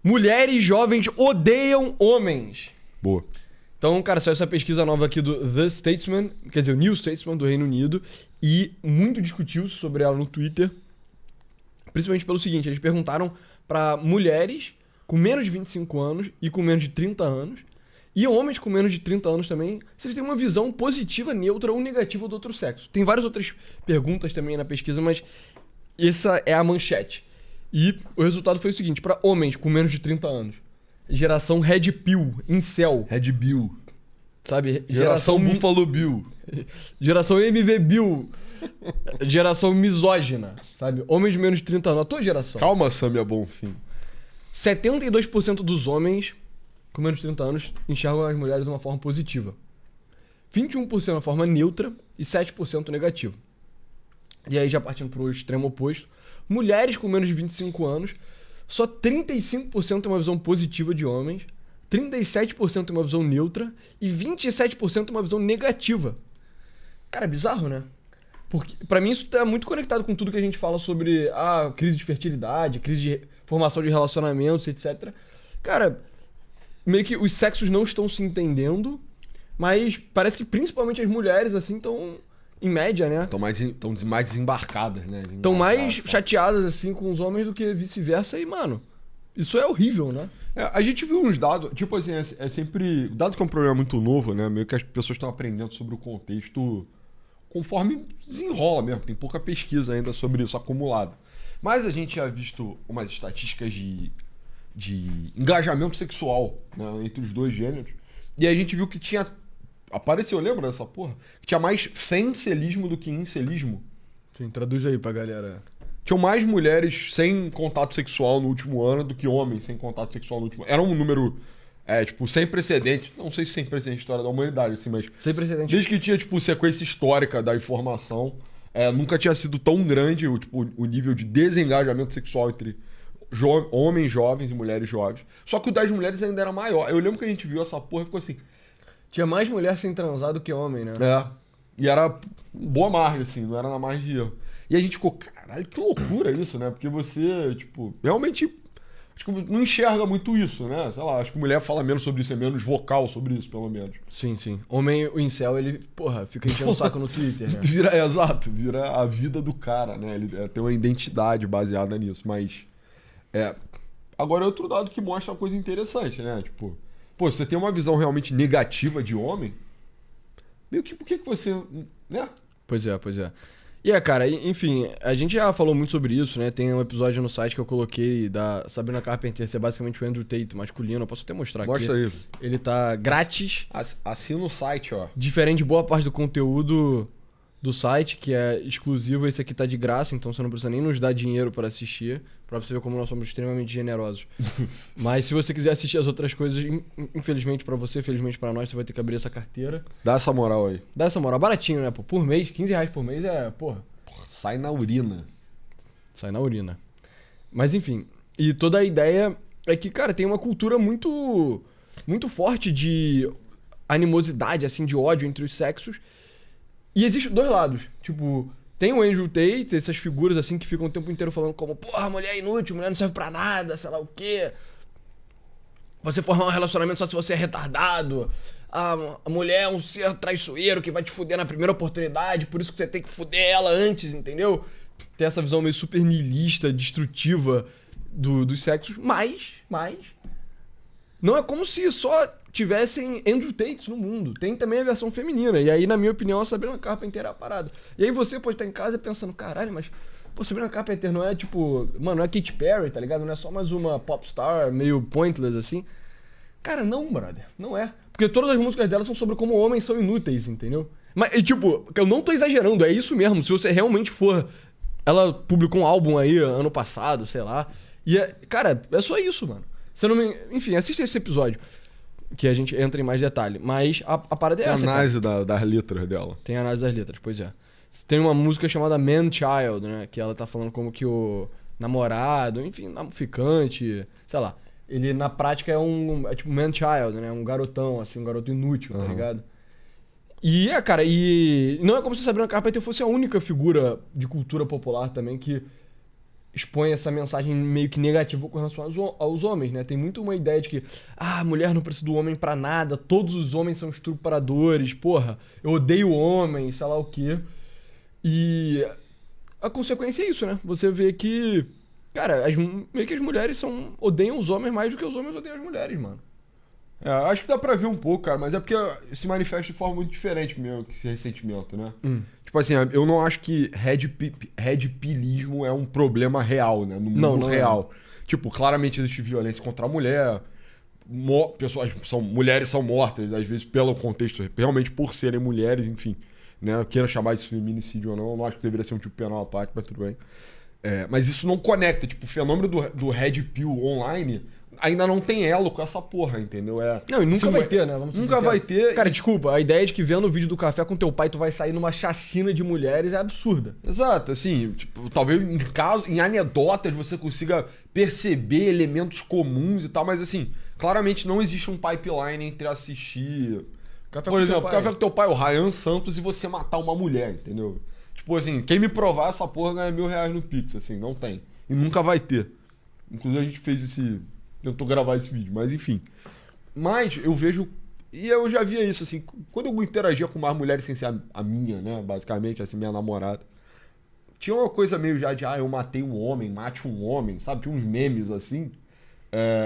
Mulheres jovens odeiam homens. Boa. Então, cara, saiu essa pesquisa nova aqui do The Statesman, quer dizer, o New Statesman do Reino Unido, e muito discutiu sobre ela no Twitter, principalmente pelo seguinte, eles perguntaram pra mulheres com menos de 25 anos e com menos de 30 anos, e homens com menos de 30 anos também, se eles têm uma visão positiva, neutra ou negativa do outro sexo. Tem várias outras perguntas também na pesquisa, mas essa é a manchete. E o resultado foi o seguinte, pra homens com menos de 30 anos, geração Red Pill, incel, Red Bill. sabe? Geração Buffalo Bill. Geração MV Bill. Geração misógina, sabe? Homens de menos de 30 anos. A tua geração. Calma, Samia Bonfim. 72% dos homens com menos de 30 anos enxergam as mulheres de uma forma positiva. 21% de uma forma neutra e 7% negativa. E aí, já partindo para o extremo oposto, mulheres com menos de 25 anos, só 35% tem uma visão positiva de homens, 37% tem uma visão neutra e 27% tem uma visão negativa. Cara, é bizarro, né? Porque, pra mim, isso tá muito conectado com tudo que a gente fala sobre a crise de fertilidade, crise de formação de relacionamentos, etc. Cara, meio que os sexos não estão se entendendo, mas parece que principalmente as mulheres, assim, estão, em média, né? Estão mais desembarcadas, né? Estão mais chateadas, assim, com os homens do que vice-versa. E, mano, isso é horrível, né? A gente viu uns dados, tipo assim, é sempre... Dado que é um problema muito novo, né? Meio que as pessoas estão aprendendo sobre o contexto conforme desenrola mesmo. Tem pouca pesquisa ainda sobre isso acumulada. Mas a gente já visto umas estatísticas de engajamento sexual, né, entre os dois gêneros. E a gente viu que tinha... Apareceu, lembra dessa porra? Que tinha mais fencelismo do que incelismo. Sim, traduz aí pra galera. Tinham mais mulheres sem contato sexual no último ano do que homens sem contato sexual no último ano. Era um número, tipo, sem precedente. Não sei se sem precedente na história da humanidade, assim, mas... Sem precedente. Desde que tinha, tipo, sequência histórica da informação, nunca tinha sido tão grande o nível de desengajamento sexual entre homens jovens e mulheres jovens. Só que o das mulheres ainda era maior. Eu lembro que a gente viu essa porra e ficou assim... Tinha mais mulher sem transar do que homem, né? E era boa margem, assim, não era na margem de erro. E a gente ficou, caralho, que loucura isso, né? Porque você, tipo, realmente... Acho que não enxerga muito isso, né? Sei lá, acho que mulher fala menos sobre isso, é menos vocal sobre isso, pelo menos. Sim, sim. Homem, o incel, ele, porra, fica enchendo o saco no Twitter, né? Exato, vira a vida do cara, né? Ele tem uma identidade baseada nisso, mas... Agora é outro dado que mostra uma coisa interessante, né? Tipo, pô, você tem uma visão realmente negativa de homem, meio que por que você... né? Pois é, pois é. E cara, enfim, a gente já falou muito sobre isso, né? Tem um episódio no site que eu coloquei da Sabrina Carpenter ser basicamente o Andrew Tate masculino. Eu posso até mostrar aqui. Mostra aí. Ele tá grátis. Assina o site, ó. Diferente de boa parte do conteúdo do site, que é exclusivo, esse aqui tá de graça, então você não precisa nem nos dar dinheiro para assistir, pra você ver como nós somos extremamente generosos. Mas se você quiser assistir as outras coisas, infelizmente pra você, felizmente pra nós, você vai ter que abrir essa carteira. Dá essa moral aí. Dá essa moral, baratinho, né? Pô, por mês, R$15 por mês porra. Sai na urina. Sai na urina. Mas enfim, e toda a ideia é que, cara, tem uma cultura muito, muito forte de animosidade, assim, de ódio entre os sexos. E existem dois lados. Tipo, tem o Andrew Tate, essas figuras assim que ficam o tempo inteiro falando como, porra, mulher é inútil, mulher não serve pra nada, sei lá o quê. Você formar um relacionamento só se você é retardado. A mulher é um ser traiçoeiro que vai te fuder na primeira oportunidade, por isso que você tem que fuder ela antes, entendeu? Tem essa visão meio super niilista, destrutiva dos sexos, mas não é como se só tivessem Andrew Tates no mundo. Tem também a versão feminina. E aí, na minha opinião, a Sabrina Carpenter é a parada. E aí você pode estar em casa pensando, caralho, mas... Pô, Sabrina Carpenter não é tipo... Mano, não é Katy Perry, tá ligado? Não é só mais uma popstar meio pointless, assim. Cara, não, brother. Não é. Porque todas as músicas dela são sobre como homens são inúteis, entendeu? Mas, e, tipo, eu não tô exagerando. É isso mesmo. Se você realmente for... Ela publicou um álbum aí, ano passado, sei lá. E, cara, é só isso, mano. Você não me... Enfim, assista esse episódio. Que a gente entra em mais detalhe. Mas a parada é essa, Tem análise das letras dela. Tem análise das letras, pois é. Tem uma música chamada Man Child, né? Que ela tá falando como que o namorado, enfim, ficante, sei lá. Ele, na prática, é tipo Man Child, né? Um garotão, assim, um garoto inútil, tá ligado? E, cara, e não é como se Sabrina Carpenter fosse a única figura de cultura popular também que expõe essa mensagem meio que negativa com relação aos homens, né? Tem muito uma ideia de que, a mulher não precisa do homem pra nada, todos os homens são estupradores, porra, eu odeio o homem, sei lá o quê. E a consequência é isso, né? Você vê que, cara, meio que as mulheres odeiam os homens mais do que os homens odeiam as mulheres, mano. Acho que dá pra ver um pouco, cara, mas é porque se manifesta de forma muito diferente mesmo que esse ressentimento, né? Tipo assim, eu não acho que red pilismo é um problema real, né? No mundo real. Tipo, claramente existe violência contra a mulher, mulheres são mortas, às vezes pelo contexto, realmente por serem mulheres, enfim, né? Eu queira chamar isso de feminicídio ou não, eu não acho que deveria ser um tipo penal à parte, mas tudo bem. Mas isso não conecta, tipo, o fenômeno do red pill online ainda não tem elo com essa porra, entendeu? Não, e nunca vai ter, né? Nunca vai ter. Cara, desculpa, a ideia de que vendo o vídeo do café com teu pai tu vai sair numa chacina de mulheres é absurda. Exato, assim, tipo, talvez em anedotas você consiga perceber elementos comuns e tal, mas assim, claramente não existe um pipeline entre assistir, por exemplo, Café com teu pai, o Ryan Santos, e você matar uma mulher, entendeu? Tipo assim, quem me provar essa porra ganha R$1.000 no Pix, assim, não tem. E nunca vai ter. Inclusive a gente tentou gravar esse vídeo, mas enfim. Mas eu vejo, e eu já via isso, assim, quando eu interagia com mais mulheres sem ser a minha, né, basicamente, assim, minha namorada, tinha uma coisa meio já de, eu matei um homem, mate um homem, sabe? Tinha uns memes, assim.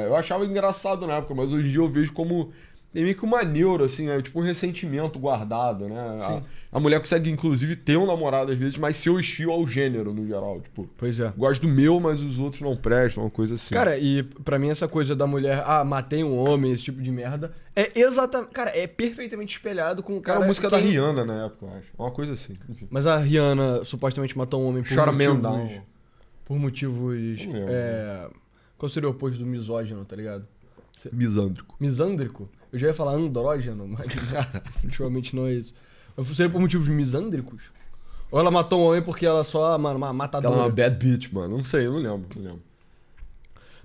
Eu achava engraçado na época, mas hoje em dia eu vejo como tem meio que uma neura, assim, tipo um ressentimento guardado, né? A mulher consegue, inclusive, ter um namorado às vezes, mas ser hostil ao gênero, no geral. Tipo, pois é. Gosto do meu, mas os outros não prestam, uma coisa assim. Cara, e pra mim essa coisa da mulher, matei um homem, esse tipo de merda, é exatamente... Cara, é perfeitamente espelhado com o cara... Era a música da Rihanna na época, eu acho. Uma coisa assim. Enfim. Mas a Rihanna supostamente matou um homem por motivos... Qual seria o oposto do misógino, tá ligado? Misândrico. Misândrico? Eu já ia falar andrógeno, mas definitivamente não é isso. Mas seria por motivos misândricos? Ou ela matou um homem porque ela só, mano, uma matadora? Ela é uma bad bitch, mano. Não sei, eu não lembro.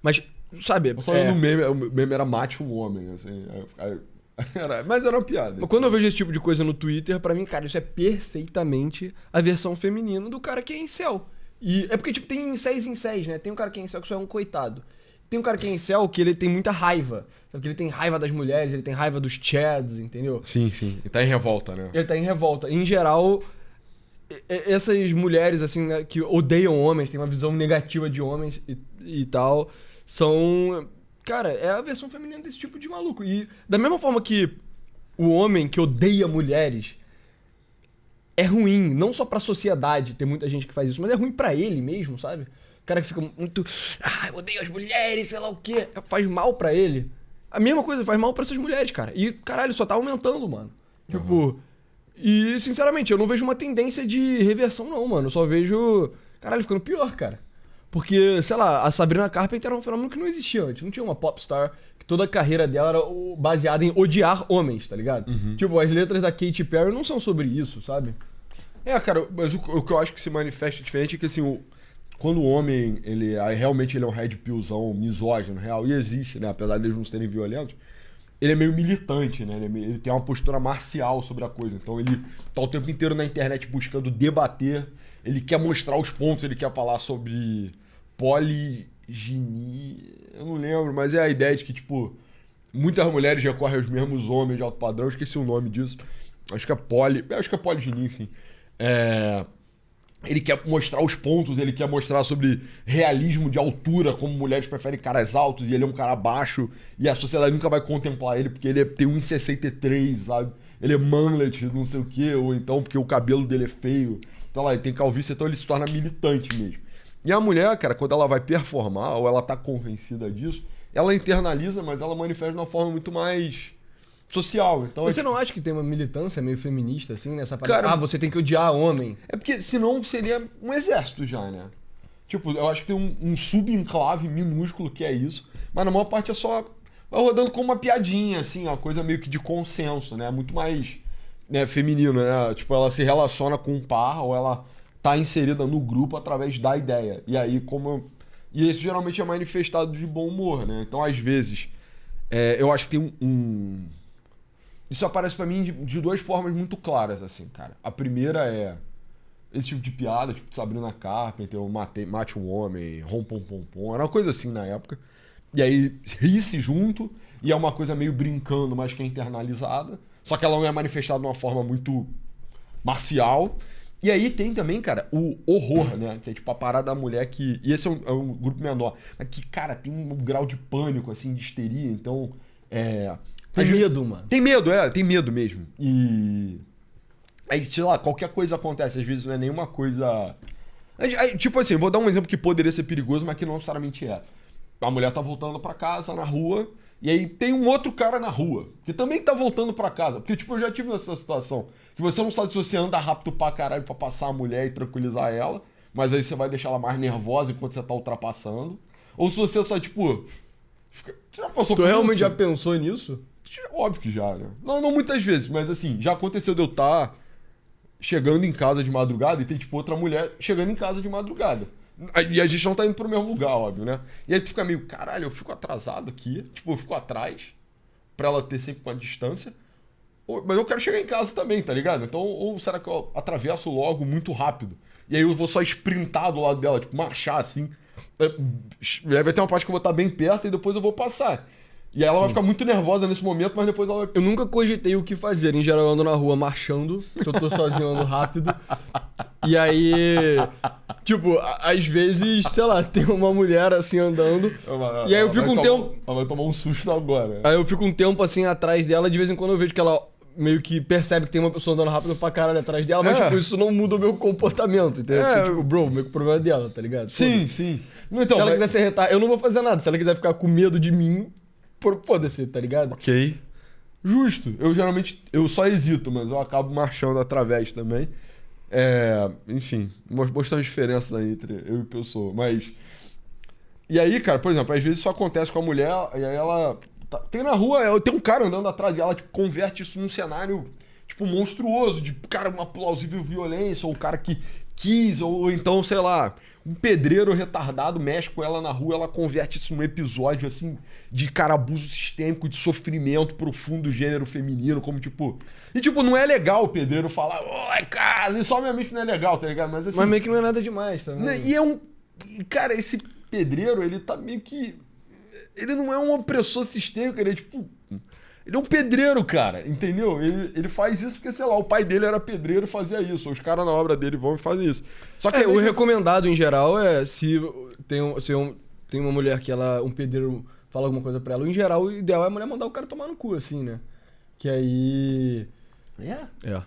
Mas, sabe... Eu falando o meme era mate um homem, assim. Mas era uma piada. Mas quando eu vejo esse tipo de coisa no Twitter, pra mim, cara, isso é perfeitamente a versão feminina do cara que é incel. E é porque, tipo, tem incéis, né? Tem um cara que é incel que só é um coitado. Tem um cara que é incel que ele tem muita raiva. Sabe? Que ele tem raiva das mulheres, ele tem raiva dos chads, entendeu? Sim. Ele tá em revolta, né? Ele tá em revolta. Em geral, essas mulheres, assim, né, que odeiam homens, têm uma visão negativa de homens e tal, são... Cara, é a versão feminina desse tipo de maluco. E da mesma forma que o homem que odeia mulheres é ruim, não só pra sociedade, tem muita gente que faz isso, mas é ruim pra ele mesmo, sabe? O cara que fica muito... eu odeio as mulheres, sei lá o quê. Faz mal pra ele. A mesma coisa, faz mal pra essas mulheres, cara. E, caralho, só tá aumentando, mano. Tipo... E, sinceramente, eu não vejo uma tendência de reversão, não, mano. Eu só vejo... Caralho, ficando pior, cara. Porque, sei lá, a Sabrina Carpenter era um fenômeno que não existia antes. Não tinha uma popstar que toda a carreira dela era baseada em odiar homens, tá ligado? Tipo, as letras da Katy Perry não são sobre isso, sabe? Cara, mas o que eu acho que se manifesta diferente é que, assim, quando o homem, realmente ele é um red pillzão, misógino, real, e existe, né? Apesar de eles não serem violentos, ele é meio militante, né? Ele tem uma postura marcial sobre a coisa. Então ele tá o tempo inteiro na internet buscando debater, ele quer mostrar os pontos, ele quer falar sobre poliginia, eu não lembro, mas é a ideia de que, tipo, muitas mulheres recorrem aos mesmos homens de alto padrão, eu esqueci o nome disso, acho que é poliginia, enfim. Ele quer mostrar os pontos, ele quer mostrar sobre realismo de altura, como mulheres preferem caras altos e ele é um cara baixo e a sociedade nunca vai contemplar ele porque ele tem 1,63, sabe? Ele é manlet, não sei o quê, ou então porque o cabelo dele é feio. Então lá, ele tem calvície, então ele se torna militante mesmo. E a mulher, cara, quando ela vai performar ou ela tá convencida disso, ela internaliza, mas ela manifesta de uma forma muito mais social. Então, você não acha que tem uma militância meio feminista, assim, nessa parada? Cara, você tem que odiar homem. É porque senão seria um exército já, né? Tipo, eu acho que tem um subenclave minúsculo que é isso, mas na maior parte é só... Vai rodando como uma piadinha, assim, uma coisa meio que de consenso, né? Muito mais feminino, né? Tipo, ela se relaciona com um par ou ela tá inserida no grupo através da ideia. E aí, E isso geralmente é manifestado de bom humor, né? Então, às vezes, eu acho que tem Isso aparece pra mim de duas formas muito claras, assim, cara. A primeira é esse tipo de piada, tipo Sabrina Carpenter, ou Mate um Homem, Rom Pom Pom Pom, era uma coisa assim na época. E aí ri-se junto, e é uma coisa meio brincando, mas que é internalizada. Só que ela não é manifestada de uma forma muito marcial. E aí tem também, cara, o horror, né? Que é tipo a parada da mulher que... E esse é um grupo menor. Mas que, cara, tem um grau de pânico, assim, de histeria. Então, Tem medo, mano. Tem medo mesmo. E... Aí, sei lá, qualquer coisa acontece. Às vezes não é nenhuma coisa... Aí, tipo assim, vou dar um exemplo que poderia ser perigoso, mas que não necessariamente é. A mulher tá voltando pra casa, na rua... E aí tem um outro cara na rua, que também tá voltando pra casa. Porque, tipo, eu já tive nessa situação. Que você não sabe se você anda rápido pra caralho pra passar a mulher e tranquilizar ela. Mas aí você vai deixar ela mais nervosa enquanto você tá ultrapassando. Ou se você só, tipo... Você já passou Tu por realmente isso? já pensou nisso? Óbvio que já, né? Não muitas vezes, mas assim, já aconteceu de eu estar chegando em casa de madrugada e tem, tipo, outra mulher chegando em casa de madrugada. E a gente não tá indo pro mesmo lugar, óbvio, né? E aí tu fica meio, caralho, eu fico atrasado aqui, tipo, eu fico atrás pra ela ter sempre uma distância, mas eu quero chegar em casa também, tá ligado? Então, ou será que eu atravesso logo muito rápido? E aí eu vou só sprintar do lado dela, tipo, marchar assim. Aí vai ter uma parte que eu vou estar bem perto e depois eu vou passar. E aí ela vai ficar muito nervosa nesse momento, mas depois ela vai... Eu nunca cogitei o que fazer. Em geral, eu ando na rua marchando, se eu tô sozinho, eu ando rápido. E aí, tipo, às vezes, sei lá, tem uma mulher assim andando. E aí eu fico um tempo. Ela vai tomar um susto agora. Aí eu fico um tempo assim atrás dela, de vez em quando eu vejo que ela meio que percebe que tem uma pessoa andando rápido pra caralho atrás dela, mas tipo, isso não muda o meu comportamento, entendeu? Porque, tipo, bro, o meu problema é dela, tá ligado? Sim, Foda-se. sim. Então, Se ela quiser se retar, eu não vou fazer nada. Se ela quiser ficar com medo de mim, foda-se, tá ligado? Ok. Justo. Eu só hesito, mas eu acabo marchando através também. Enfim, mostrando diferença aí entre eu e a pessoa. Mas. E aí, cara, por exemplo, às vezes isso acontece com a mulher, e aí ela. Tem na rua, tem um cara andando atrás e ela, tipo, converte isso num cenário, tipo, monstruoso, de, cara, uma plausível violência, ou o cara que quis, ou então, sei lá, um pedreiro retardado mexe com ela na rua, ela converte isso num episódio, assim, de, cara, abuso sistêmico, de sofrimento profundo do gênero feminino, como, tipo... E, tipo, não é legal o pedreiro falar, oi, cara, isso obviamente não é legal, tá ligado? Mas, assim... Mas meio que não é nada demais, tá vendo? E, cara, esse pedreiro, ele tá meio que... Ele não é um opressor sistêmico, ele é, tipo... Ele é um pedreiro, cara, entendeu? Ele faz isso porque, sei lá, o pai dele era pedreiro e fazia isso. Ou os caras na obra dele vão e fazem isso. Só que o recomendado em geral é se tem uma mulher que um pedreiro fala alguma coisa pra ela, em geral o ideal é a mulher mandar o cara tomar no cu, assim, né? Que aí... É.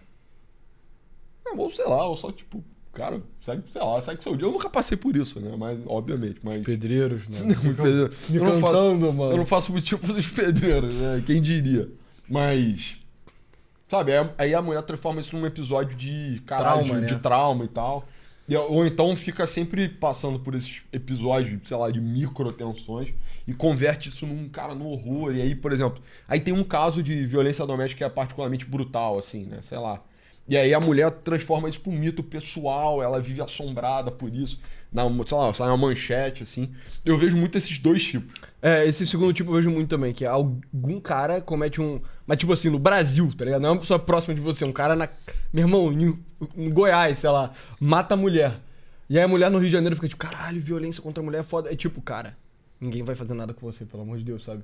Ou sei lá, ou só tipo, cara, segue seu dia. Eu nunca passei por isso, né? Mas, obviamente, mas... Pedreiros, né? Eu não faço muito tipo dos pedreiros, né? Quem diria? Mas... Sabe, aí a mulher transforma isso num episódio de Trauma, né? de trauma e tal. Ou então fica sempre passando por esses episódios, sei lá, de microtensões e converte isso num horror. E aí, por exemplo, aí tem um caso de violência doméstica que é particularmente brutal, assim, né? Sei lá. E aí a mulher transforma isso pra um mito pessoal, ela vive assombrada por isso. Sei lá, sai uma manchete, assim. Eu vejo muito esses dois tipos. Esse segundo tipo eu vejo muito também, que é algum cara comete um... Mas tipo assim, no Brasil, tá ligado? Não é uma pessoa próxima de você, um cara meu irmão, em Goiás, sei lá, mata a mulher. E aí a mulher no Rio de Janeiro fica tipo, caralho, violência contra a mulher é foda. É tipo, cara, ninguém vai fazer nada com você, pelo amor de Deus, sabe?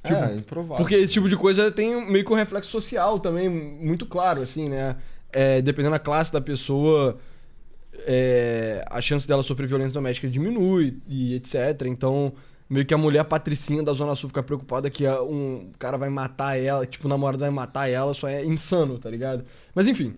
Tipo, improvável. Porque esse tipo de coisa tem meio que um reflexo social também, muito claro, assim, né? Dependendo da classe da pessoa, a chance dela sofrer violência doméstica diminui e etc. Então, meio que a mulher patricinha da Zona Sul fica preocupada que um cara vai matar ela, tipo, o namorado vai matar ela, só é insano, tá ligado? Mas enfim.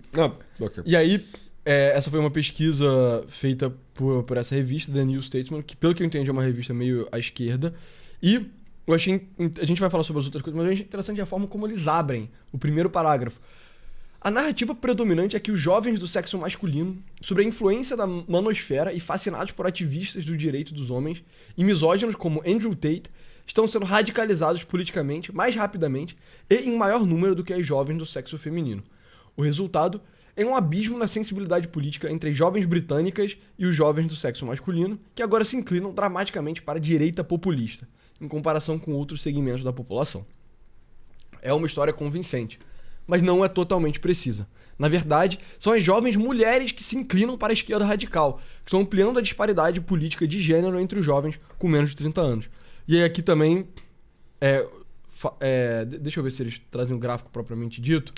Okay. E aí, essa foi uma pesquisa feita por essa revista, The New Statesman, que pelo que eu entendi é uma revista meio à esquerda. E eu achei... A gente vai falar sobre as outras coisas, mas eu achei interessante a forma como eles abrem o primeiro parágrafo. A narrativa predominante é que os jovens do sexo masculino, sob a influência da manosfera e fascinados por ativistas do direito dos homens e misóginos como Andrew Tate, estão sendo radicalizados politicamente mais rapidamente e em maior número do que as jovens do sexo feminino. O resultado é um abismo na sensibilidade política entre as jovens britânicas e os jovens do sexo masculino, que agora se inclinam dramaticamente para a direita populista, em comparação com outros segmentos da população. É uma história convincente, mas não é totalmente precisa. Na verdade, são as jovens mulheres que se inclinam para a esquerda radical, que estão ampliando a disparidade política de gênero entre os jovens com menos de 30 anos. E aí aqui também, deixa eu ver se eles trazem um gráfico propriamente dito.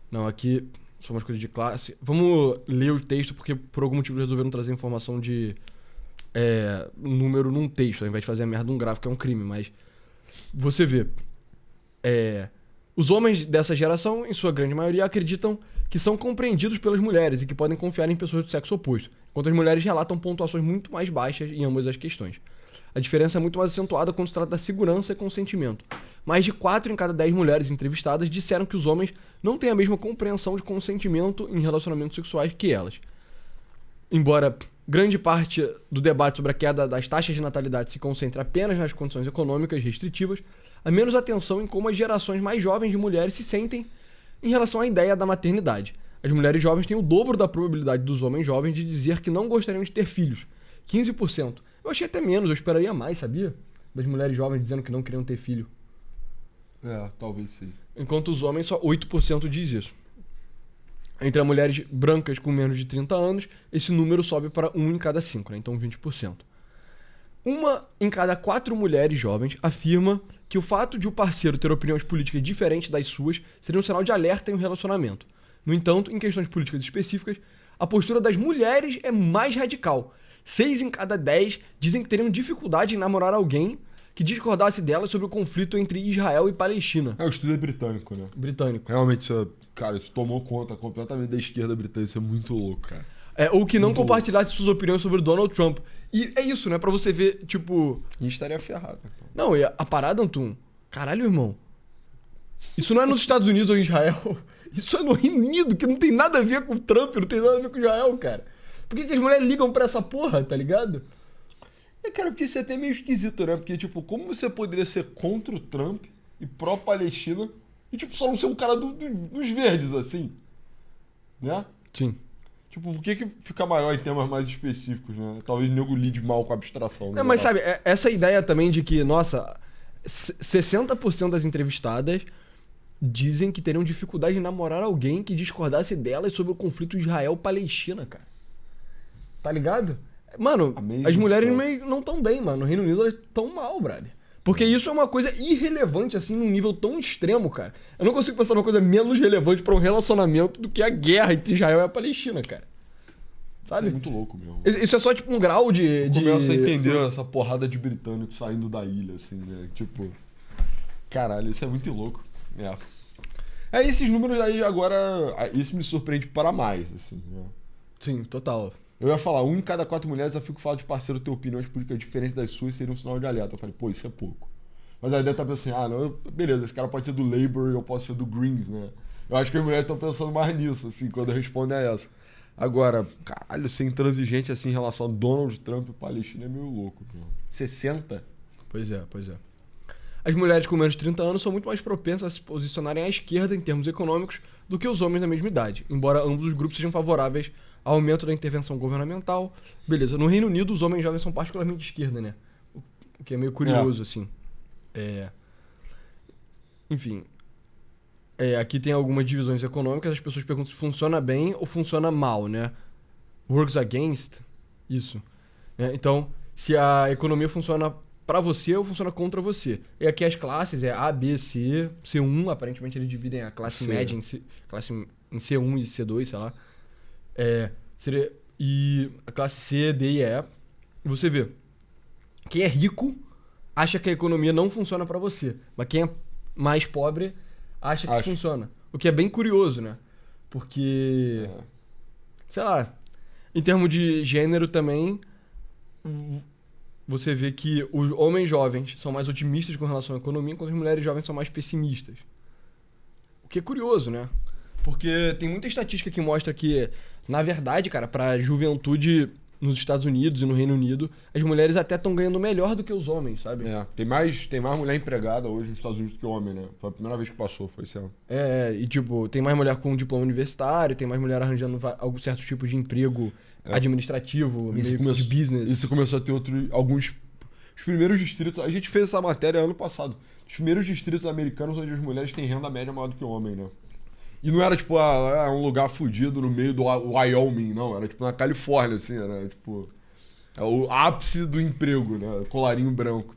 Não, aqui são umas coisas de classe. Vamos ler o texto, porque por algum motivo resolveram trazer informação de número num texto, ao invés de fazer a merda de um gráfico, é um crime, mas você vê. Os homens dessa geração, em sua grande maioria, acreditam que são compreendidos pelas mulheres e que podem confiar em pessoas do sexo oposto, enquanto as mulheres relatam pontuações muito mais baixas em ambas as questões. A diferença é muito mais acentuada quando se trata da segurança e consentimento. Mais de 4 em cada 10 mulheres entrevistadas disseram que os homens não têm a mesma compreensão de consentimento em relacionamentos sexuais que elas. Embora grande parte do debate sobre a queda das taxas de natalidade se concentre apenas nas condições econômicas restritivas, há menos atenção em como as gerações mais jovens de mulheres se sentem em relação à ideia da maternidade. As mulheres jovens têm o dobro da probabilidade dos homens jovens de dizer que não gostariam de ter filhos, 15%. Eu achei até menos, eu esperaria mais, sabia? Das mulheres jovens dizendo que não queriam ter filho. Talvez sim. Enquanto os homens, só 8% diz isso. Entre as mulheres brancas com menos de 30 anos, esse número sobe para 1 em cada 5, né? Então 20%. 1 em cada 4 mulheres jovens afirma que o fato de o parceiro ter opiniões políticas diferentes das suas seria um sinal de alerta em um relacionamento. No entanto, em questões políticas específicas, a postura das mulheres é mais radical. 6 em cada 10 dizem que teriam dificuldade em namorar alguém que discordasse delas sobre o conflito entre Israel e Palestina. O estudo é britânico, né? Britânico. Realmente, isso tomou conta completamente da esquerda britânica. Isso é muito louco, cara. Ou que não compartilhasse suas opiniões sobre Donald Trump. E é isso, né? Pra você ver, tipo... A gente estaria ferrado. Então. Não, e a parada, Antum... Caralho, irmão. Isso não é nos Estados Unidos ou em Israel. Isso é no Reino Unido, que não tem nada a ver com o Trump, não tem nada a ver com Israel, cara. Por que as mulheres ligam pra essa porra, tá ligado? Cara, porque isso é até meio esquisito, né? Porque, tipo, como você poderia ser contra o Trump e pró-Palestina e, tipo, só não ser um cara dos verdes, assim? Né? Sim. Tipo, por que fica maior em temas mais específicos, né? Talvez o nego lide mal com a abstração. Né? Mas sabe, essa ideia também de que, nossa, 60% das entrevistadas dizem que teriam dificuldade em namorar alguém que discordasse delas sobre o conflito Israel-Palestina, cara. Tá ligado? Mano, as mulheres não estão bem, mano. No Reino Unido elas estão mal, brother. Porque isso é uma coisa irrelevante, assim, num nível tão extremo, cara. Eu não consigo pensar numa coisa menos relevante pra um relacionamento do que a guerra entre Israel e a Palestina, cara. Sabe? Isso é muito louco mesmo. Isso é só, tipo, um grau de... Começa a entender essa porrada de britânicos saindo da ilha, assim, né? Tipo... Caralho, isso é muito louco. Esses números aí agora... Isso me surpreende para mais, assim, né? Sim, total. Eu ia falar, 1 em cada 4 mulheres afirma que o fato de parceiro ter opiniões políticas diferentes das suas seria um sinal de alerta. Eu falei, pô, isso é pouco. Mas a ideia tá pensando assim, não, beleza, esse cara pode ser do Labour e eu posso ser do Greens, né? Eu acho que as mulheres estão pensando mais nisso, assim, quando respondem a essa. Agora, caralho, ser intransigente assim em relação a Donald Trump e Palestina é meio louco. Viu? 60? Pois é. As mulheres com menos de 30 anos são muito mais propensas a se posicionarem à esquerda em termos econômicos do que os homens da mesma idade, embora ambos os grupos sejam favoráveis ao aumento da intervenção governamental. Beleza, no Reino Unido os homens jovens são particularmente de esquerda, né? O que é meio curioso, assim. Enfim. Aqui tem algumas divisões econômicas, as pessoas perguntam se funciona bem ou funciona mal, né? Works against, isso. Então, se a economia funciona pra você ou funciona contra você. E aqui as classes é A, B, C, C1, aparentemente eles dividem a classe média em C1 e C2, sei lá. E a classe C, D e E. Você vê, quem é rico acha que a economia não funciona pra você, mas quem é mais pobre acha que funciona. O que é bem curioso, né? Porque, sei lá, em termos de gênero também, você vê que os homens jovens são mais otimistas com relação à economia, enquanto as mulheres jovens são mais pessimistas. O que é curioso, né? Porque tem muita estatística que mostra que, na verdade, cara, pra juventude nos Estados Unidos e no Reino Unido, as mulheres até estão ganhando melhor do que os homens, sabe? Tem mais mulher empregada hoje nos Estados Unidos do que homem, né? Foi a primeira vez que passou, foi esse ano. E tipo, tem mais mulher com diploma universitário, tem mais mulher arranjando algum certo tipo de emprego administrativo, meio de business. Isso começou a ter alguns... Os primeiros distritos... A gente fez essa matéria ano passado. Os primeiros distritos americanos onde as mulheres têm renda média maior do que o homem, né? E não era, tipo, um lugar fudido no meio do Wyoming, não. Era, tipo, na Califórnia, assim. Era, tipo... É o ápice do emprego, né? Colarinho branco.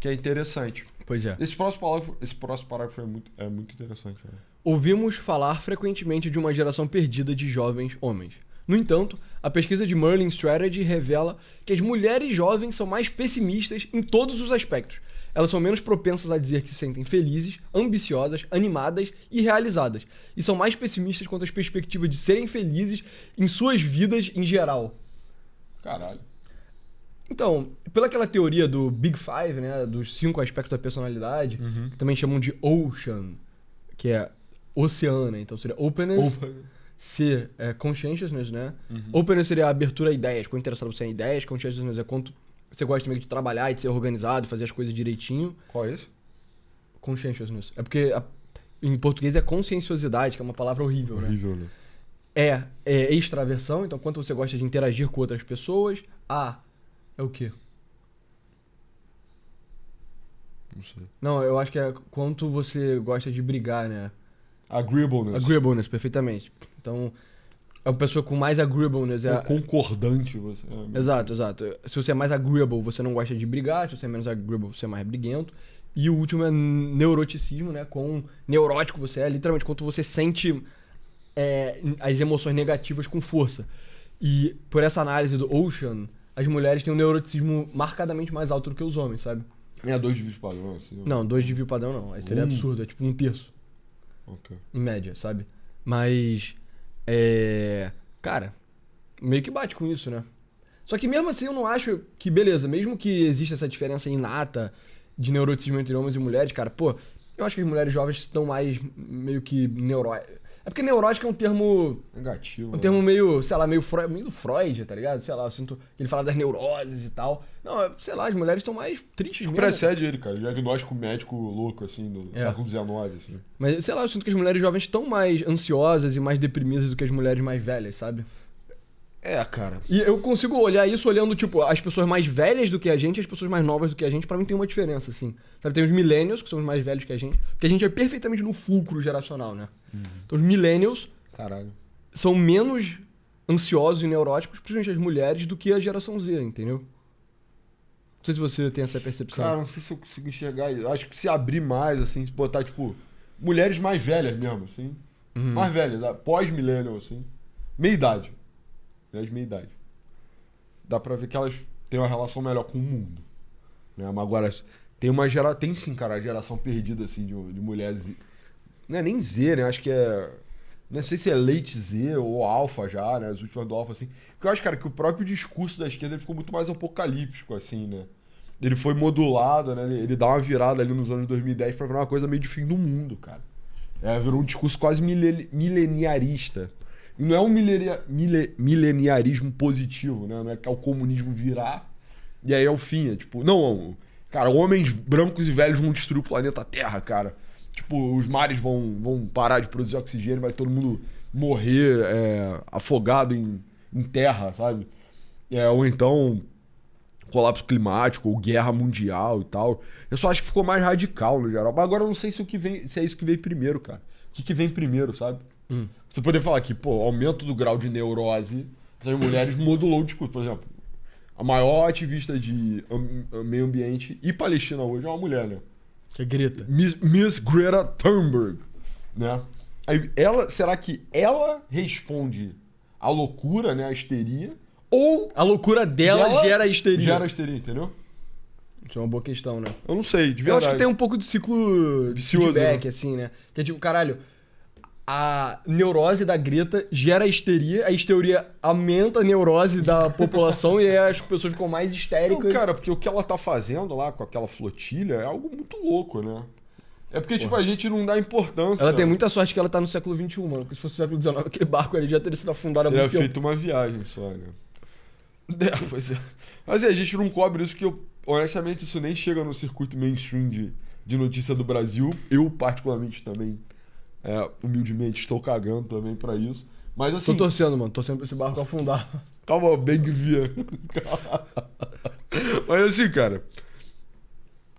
Que é interessante. Pois é. Esse próximo parágrafo é muito interessante. Né? Ouvimos falar frequentemente de uma geração perdida de jovens homens. No entanto, a pesquisa de Merlin Strategy revela que as mulheres jovens são mais pessimistas em todos os aspectos. Elas são menos propensas a dizer que se sentem felizes, ambiciosas, animadas e realizadas. E são mais pessimistas quanto às perspectivas de serem felizes em suas vidas em geral. Caralho. Então, pela aquela teoria do Big Five, né, dos 5 aspectos da personalidade, que também chamam de Ocean, que é oceano, então seria openness, C é conscientiousness, né? Openness seria a abertura a ideias, quanto interessado você em ideias, conscientiousness é quanto você gosta meio de trabalhar e de ser organizado, fazer as coisas direitinho. Qual é isso? Conscientiousness. É porque em português é conscienciosidade, que é uma palavra horrível, Horrível, né? É extraversão, então quanto você gosta de interagir com outras pessoas. A é o quê? Não sei. Não, eu acho que é quanto você gosta de brigar, né? Agreeableness. Agreeableness, perfeitamente. Então, a pessoa com mais agreeableness é... Concordante você. Exato. Se você é mais agreeable, você não gosta de brigar. Se você é menos agreeable, você é mais briguento. E o último é neuroticismo, né? Quão neurótico você é. Literalmente, quanto você sente as emoções negativas com força. E por essa análise do Ocean, as mulheres têm um neuroticismo marcadamente mais alto do que os homens, sabe? É 2 de vídeo padrão, assim. Não, 2 de view padrão não. Aí seria absurdo. É tipo 1/3. Ok. Em média, sabe? Mas... Cara, meio que bate com isso, né? Só que mesmo assim eu não acho que, beleza, mesmo que exista essa diferença inata de neuroticismo entre homens e mulheres, cara, pô, eu acho que as mulheres jovens estão mais meio que neuróticas. É porque neurótico é um termo... Negativo. Um termo meio, sei lá, meio do Freud, tá ligado? Sei lá, eu sinto que ele fala das neuroses e tal. Não, sei lá, as mulheres estão mais tristes mesmo. Precede ele, cara. Diagnóstico médico louco, assim, do século XIX, assim. Mas, sei lá, eu sinto que as mulheres jovens estão mais ansiosas e mais deprimidas do que as mulheres mais velhas, sabe? Cara. E eu consigo olhar isso olhando, tipo, as pessoas mais velhas do que a gente e as pessoas mais novas do que a gente. Pra mim tem uma diferença, assim. Sabe, tem os millennials, que são os mais velhos que a gente. Porque a gente é perfeitamente no fulcro geracional, né? Então os millennials Caralho. são menos ansiosos e neuróticos, principalmente as mulheres, do que a geração Z, entendeu? Não sei se você tem essa percepção. Cara, não sei se eu consigo enxergar isso. Acho que se abrir mais, assim, se botar, tipo, mulheres mais velhas mesmo, assim. Mais velhas, pós-millennial, assim. Meia idade. Mulheres meia idade. Dá pra ver que elas têm uma relação melhor com o mundo. Né? Mas agora, tem sim, cara, a geração perdida, assim, de mulheres. Não é nem Z, né? Acho que é. Não sei se é leite Z ou alfa já, né? As últimas do alfa, assim. Porque eu acho, cara, que o próprio discurso da esquerda ele ficou muito mais apocalíptico, assim, né? Ele foi modulado, né? Ele dá uma virada ali nos anos 2010 pra virar uma coisa meio de fim do mundo, cara. Virou um discurso quase mileniarista. E não é um mileniarismo positivo, né? Não é que é o comunismo virar e aí é o fim. É tipo, não, cara, homens brancos e velhos vão destruir o planeta Terra, cara. Tipo, os mares vão parar de produzir oxigênio, vai todo mundo morrer afogado em terra, sabe? Ou então colapso climático, ou guerra mundial e tal. Eu só acho que ficou mais radical no geral. Mas agora eu não sei se é isso que veio primeiro, cara. O que vem primeiro, sabe? Você poderia falar que, pô, aumento do grau de neurose, essas mulheres modulou o discurso. Por exemplo, a maior ativista de meio ambiente e Palestina hoje é uma mulher, né? Que é Greta. Miss Greta Thunberg, né? Aí será que ela responde à loucura, né? À histeria? Ou a loucura dela gera histeria. Gera histeria, entendeu? Isso é uma boa questão, né? Eu não sei, de verdade. Eu acho que tem um pouco de ciclo vicioso, feedback, né? assim, né? Que é tipo, caralho, a neurose da Greta gera histeria, a histeria aumenta a neurose da população e aí as pessoas ficam mais histéricas. Não, cara, porque o que ela tá fazendo lá com aquela flotilha é algo muito louco, né? É porque, tipo, a gente não dá importância. Ela tem muita sorte que ela tá no século XXI, mano. Porque se fosse o século XIX, aquele barco ali já teria sido afundado há muito tempo. Teria feito uma viagem só, né? Pois é. Mas a gente não cobre isso, porque honestamente isso nem chega no circuito mainstream de notícia do Brasil. Eu, particularmente, também, humildemente, estou cagando também pra isso. Mas assim... Tô torcendo, mano. Torcendo pra esse barco afundar. Calma, bem que via. Mas assim, cara...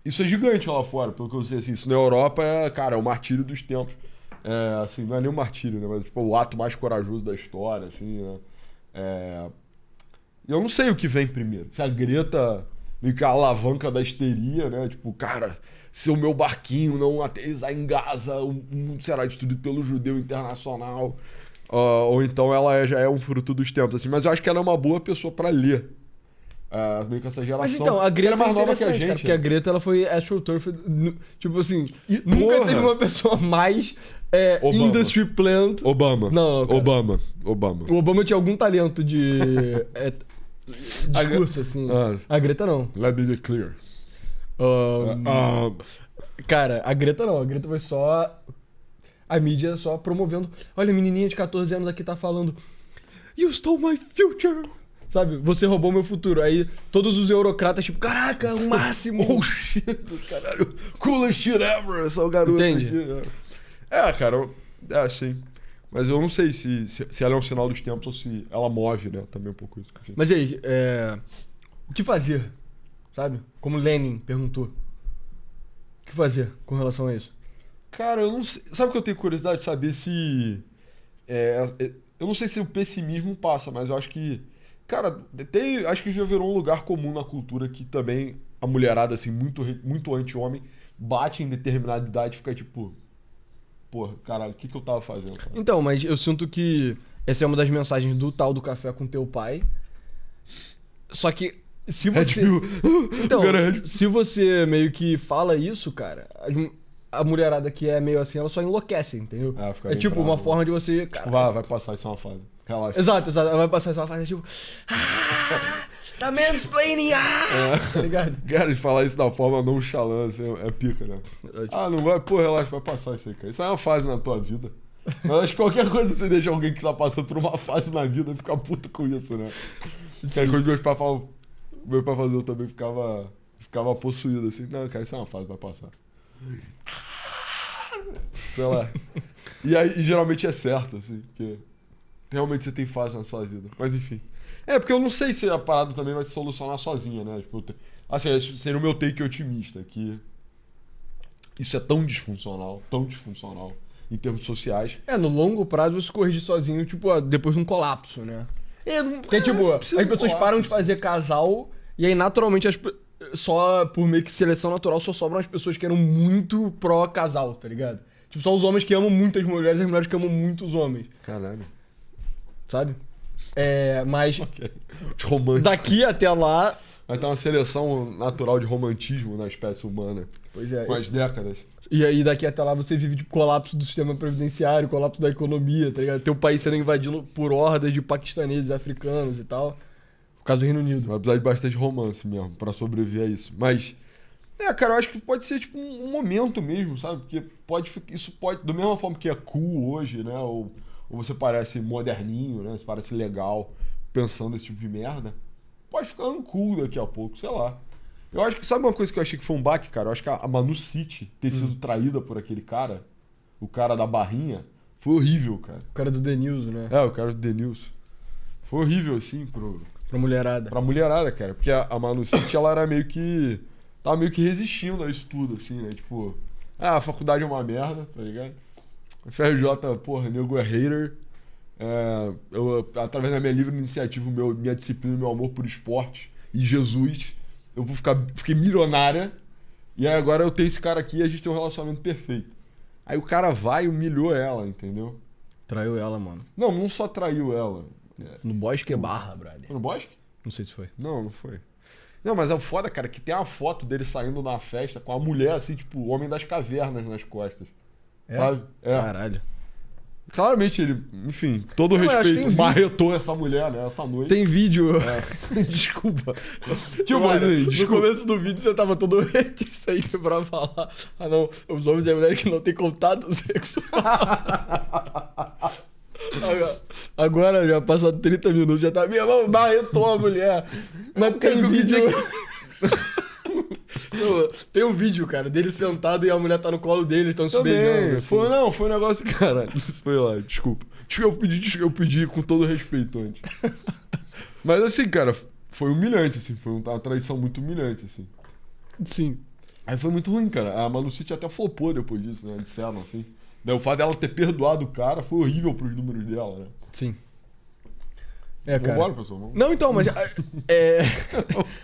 Isso é gigante lá fora, pelo que eu sei. Assim, isso na Europa é o martírio dos tempos. Assim, não é nem um martírio, né? Mas tipo, o ato mais corajoso da história, assim, né? Eu não sei o que vem primeiro. Se a Greta meio que a alavanca da histeria, né? Tipo, cara, se o meu barquinho não aterrissar em Gaza, o mundo será destruído pelo judeu internacional. Ou então ela já é um fruto dos tempos, assim. Mas eu acho que ela é uma boa pessoa pra ler. Meio que essa geração. Mas então, a Greta é mais nova que a gente. cara, porque a Greta, ela foi astroturf, tipo assim, nunca porra. teve uma pessoa mais Obama. industry plant. Obama. Não, cara. Obama. O Obama tinha algum talento de discurso, assim. A Greta não. Let me be clear. Cara, a Greta não. A Greta foi só... A mídia só promovendo. Olha, a menininha de 14 anos aqui tá falando You stole my future. Sabe? Você roubou meu futuro. Aí todos os eurocratas, tipo, caraca, o máximo. Oh shit, caralho. Coolest shit ever, essa garota. Entende? Aqui. Cara, sim. Mas eu não sei se ela é um sinal dos tempos ou se ela move, né? Também um pouco isso. Enfim. Mas e aí, o que fazer? Sabe? Como Lenin perguntou. O que fazer com relação a isso? Cara, eu não sei. Sabe o que eu tenho curiosidade de saber se. Eu não sei se o pessimismo passa, mas eu acho que. Cara, acho que já virou um lugar comum na cultura que também a mulherada, assim, muito anti-homem, bate em determinada idade e fica tipo. Porra, caralho, o que eu tava fazendo? Cara? Então, mas eu sinto que essa é uma das mensagens do tal do café com teu pai. Só que se você... Então, se você meio que fala isso, cara, a mulherada que é meio assim, ela só enlouquece, entendeu? É tipo bravo, uma forma de você... Tipo, vai passar, isso é uma fase. Relaxa. Exato, ela vai passar essa fase, tipo... Tá mansplaining, tá ligado? Cara, de falar isso da forma nonchalante, assim, é pica, né? Não vai, pô, relaxa, vai passar isso aí, cara. Isso é uma fase na tua vida. Mas acho que qualquer coisa você deixa alguém que tá passando por uma fase na vida ficar puto com isso, né? Cara, quando meus pais falam, meu pai fazia, eu também ficava possuído, assim. Não, cara, isso é uma fase, vai passar. Sei lá. E geralmente é certo, assim, porque realmente você tem fase na sua vida. Mas enfim. Porque eu não sei se a parada também vai se solucionar sozinha, né? Tipo, assim, esse seria o meu take otimista, que isso é tão disfuncional em termos sociais. No longo prazo você corrige sozinho, tipo, depois de um colapso, né? Porque, tipo, as pessoas param de fazer casal e aí naturalmente só por meio que seleção natural só sobram as pessoas que eram muito pró-casal, tá ligado? Tipo, só os homens que amam muito as mulheres e as mulheres que amam muito os homens. Caralho. Sabe? Mas daqui até lá... Vai ter uma seleção natural de romantismo na espécie humana. Pois é. Com as décadas. E aí daqui até lá você vive de colapso do sistema previdenciário, colapso da economia, tá ligado? Teu país sendo invadido por hordas de paquistaneses, africanos e tal. Por causa do Reino Unido. Vai precisar de bastante romance mesmo pra sobreviver a isso. Mas, cara, eu acho que pode ser tipo um momento mesmo, sabe? Porque isso pode, da mesma forma que é cool hoje, né? Ou você parece moderninho, né? Você parece legal pensando esse tipo de merda. Pode ficar cool daqui a pouco, sei lá. Eu acho que, sabe uma coisa que eu achei que foi um baque, cara? Eu acho que a Manu City ter sido traída por aquele cara, o cara da barrinha, foi horrível, cara. O cara do The News, né? O cara do The News. Foi horrível, assim, pra mulherada. Pra mulherada, cara. Porque a Manu City, ela era meio que... Tava meio que resistindo a isso tudo, assim, né? Tipo, a faculdade é uma merda, tá ligado? FRJ, porra, nego é hater. Eu, através da minha livre iniciativa, minha disciplina, meu amor por esporte e Jesus, eu fiquei milionária. E aí agora eu tenho esse cara aqui e a gente tem um relacionamento perfeito. Aí o cara vai e humilhou ela, entendeu? Traiu ela, mano. Não só traiu ela. No Bosque Barra, brother. Foi no Bosque? Não sei se foi. Não foi. Não, mas é o foda, cara, que tem uma foto dele saindo na festa com a mulher, assim, tipo, o homem das cavernas nas costas. Sabe? Caralho. Claramente ele, enfim, todo respeito, marretou essa mulher, né, essa noite. Tem vídeo. Desculpa. No começo do vídeo você tava todo reticente pra falar. Não, os homens e as mulheres que não têm contato sexual. Agora já passou 30 minutos, já tá. Minha mão marretou a mulher. Mas tem vídeo. Tem um vídeo, cara, dele sentado e a mulher tá no colo dele, estão se beijando. Assim. Foi um negócio, cara. Isso foi lá, desculpa. Eu pedi com todo respeito antes. Mas assim, cara, foi humilhante, assim. Foi uma traição muito humilhante, assim. Sim. Aí foi muito ruim, cara. A Manu City até flopou depois disso, né? Disseram, assim. Daí o fato dela ter perdoado o cara foi horrível pros números dela, né? Sim. É, cara. Vambora, pessoal. Vamos. Não, então, mas... Os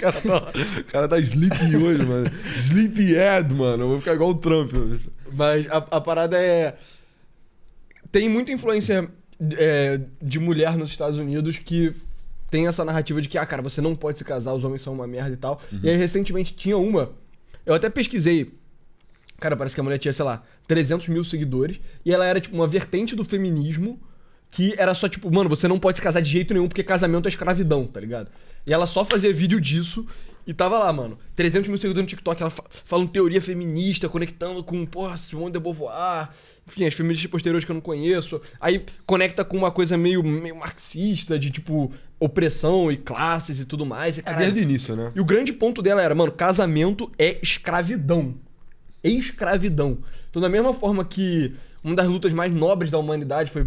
cara tá sleepy hoje, mano. Sleepyhead, mano. Eu vou ficar igual o Trump hoje. Mas a parada é... Tem muita influência de mulher nos Estados Unidos que tem essa narrativa de que, cara, você não pode se casar, os homens são uma merda e tal. E aí, recentemente, tinha uma... Eu até pesquisei. Cara, parece que a mulher tinha, sei lá, 300 mil seguidores. E ela era, tipo, uma vertente do feminismo que era só, tipo, mano, você não pode se casar de jeito nenhum porque casamento é escravidão, tá ligado? E ela só fazia vídeo disso e tava lá, mano. 300 mil seguidores no TikTok, ela falando teoria feminista, conectando com, porra, Simone de Beauvoir... Enfim, as feministas posteriores que eu não conheço. Aí conecta com uma coisa meio marxista, de tipo, opressão e classes e tudo mais. E, Desde o início, né? E o grande ponto dela era, mano, casamento é escravidão. Escravidão. Então, da mesma forma que uma das lutas mais nobres da humanidade foi